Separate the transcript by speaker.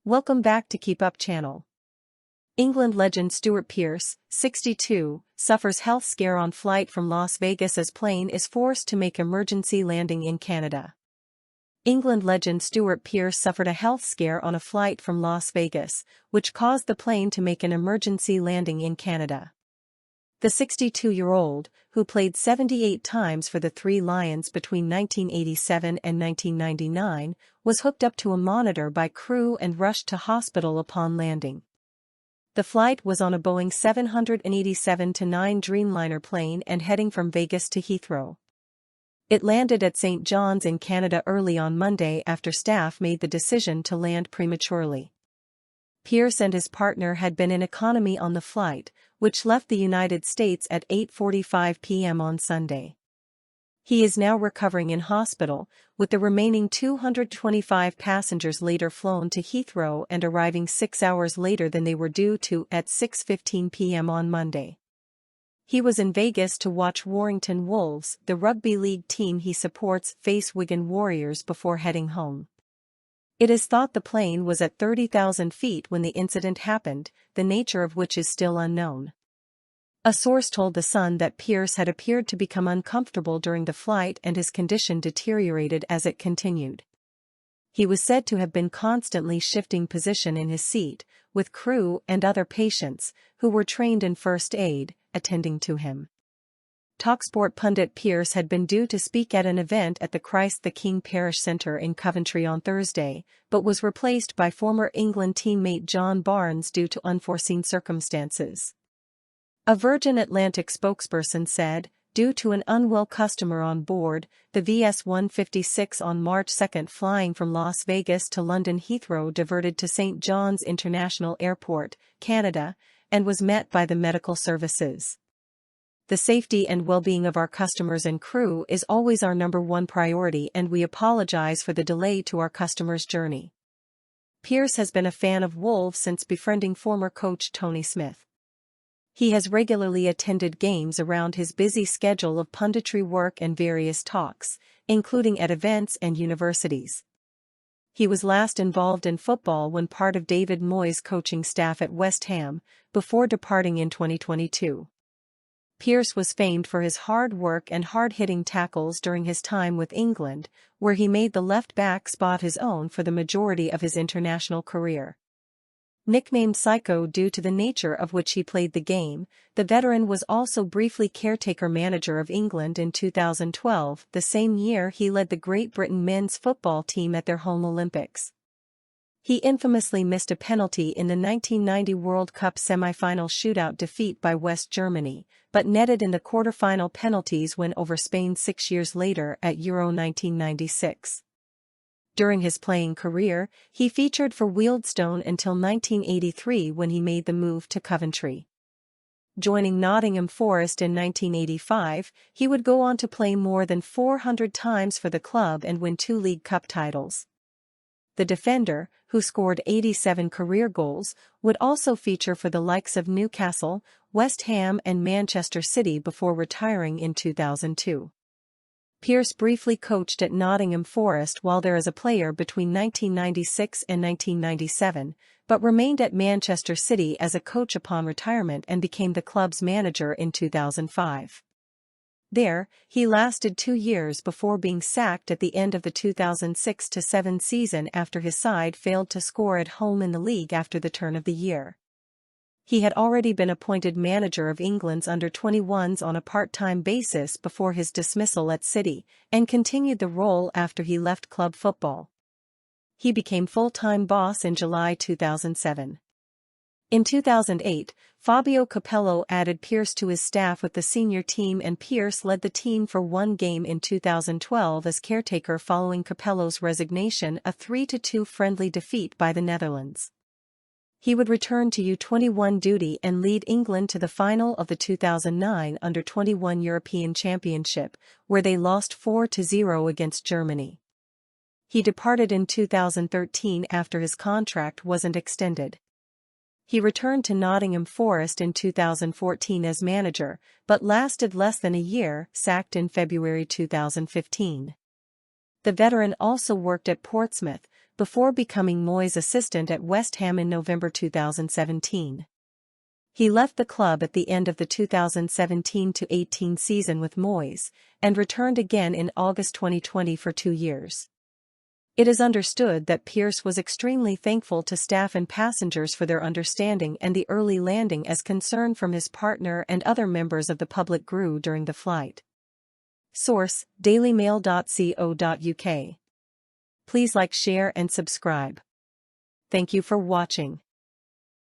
Speaker 1: Welcome back to Keep Up channel. England legend Stuart Pearce, 62, suffers health scare on flight from Las Vegas as plane is forced to make emergency landing in Canada. England legend Stuart Pearce suffered a health scare on a flight from Las Vegas, which caused the plane to make an emergency landing in Canada. The 62-year-old, who played 78 times for the Three Lions between 1987 and 1999, was hooked up to a monitor by crew and rushed to hospital upon landing. The flight was on a Boeing 787-9 Dreamliner plane and heading from Vegas to Heathrow. It landed at St. John's in Canada early on Monday after staff made the decision to land prematurely. Pearce and his partner had been in economy on the flight, which left the United States at 8:45 p.m. on Sunday. He is now recovering in hospital, with the remaining 225 passengers later flown to Heathrow and arriving 6 hours later than they were due to at 6:15 p.m. on Monday. He was in Vegas to watch Warrington Wolves, the rugby league team he supports, face Wigan Warriors before heading home. It is thought the plane was at 30,000 feet when the incident happened, the nature of which is still unknown. A source told The Sun that Pearce had appeared to become uncomfortable during the flight and his condition deteriorated as it continued. He was said to have been constantly shifting position in his seat, with crew and other patients, who were trained in first aid, attending to him. Talksport pundit Pearce had been due to speak at an event at the Christ the King Parish Centre in Coventry on Thursday, but was replaced by former England teammate John Barnes due to unforeseen circumstances. A Virgin Atlantic spokesperson said, due to an unwell customer on board, the VS-156 on March 2 flying from Las Vegas to London Heathrow diverted to St. John's International Airport, Canada, and was met by the medical services. The safety and well-being of our customers and crew is always our number one priority, and we apologize for the delay to our customers' journey. Pearce has been a fan of Wolves since befriending former coach Tony Smith. He has regularly attended games around his busy schedule of punditry work and various talks, including at events and universities. He was last involved in football when part of David Moyes' coaching staff at West Ham, before departing in 2022. Pearce was famed for his hard work and hard-hitting tackles during his time with England, where he made the left-back spot his own for the majority of his international career. Nicknamed Psycho due to the nature of which he played the game, the veteran was also briefly caretaker manager of England in 2012, the same year he led the Great Britain men's football team at their home Olympics. He infamously missed a penalty in the 1990 World Cup semi-final shootout defeat by West Germany, but netted in the quarter-final penalties win over Spain 6 years later at Euro 1996. During his playing career, he featured for Wealdstone until 1983 when he made the move to Coventry. Joining Nottingham Forest in 1985, he would go on to play more than 400 times for the club and win 2 League Cup titles. The defender, who scored 87 career goals, would also feature for the likes of Newcastle, West Ham and Manchester City before retiring in 2002. Pearce briefly coached at Nottingham Forest while there as a player between 1996 and 1997, but remained at Manchester City as a coach upon retirement and became the club's manager in 2005. There, he lasted 2 years before being sacked at the end of the 2006-07 season after his side failed to score at home in the league after the turn of the year. He had already been appointed manager of England's under-21s on a part-time basis before his dismissal at City, and continued the role after he left club football. He became full-time boss in July 2007. In 2008, Fabio Capello added Pearce to his staff with the senior team, and Pearce led the team for 1 game in 2012 as caretaker following Capello's resignation, a 3-2 friendly defeat by the Netherlands. He would return to U21 duty and lead England to the final of the 2009 Under-21 European Championship, where they lost 4-0 against Germany. He departed in 2013 after his contract wasn't extended. He returned to Nottingham Forest in 2014 as manager, but lasted less than a year, sacked in February 2015. The veteran also worked at Portsmouth, before becoming Moyes' assistant at West Ham in November 2017. He left the club at the end of the 2017-18 season with Moyes, and returned again in August 2020 for 2 years. It is understood that Pearce was extremely thankful to staff and passengers for their understanding and the early landing, as concern from his partner and other members of the public grew during the flight. Source: dailymail.co.uk. Please like, share and subscribe. Thank you for watching.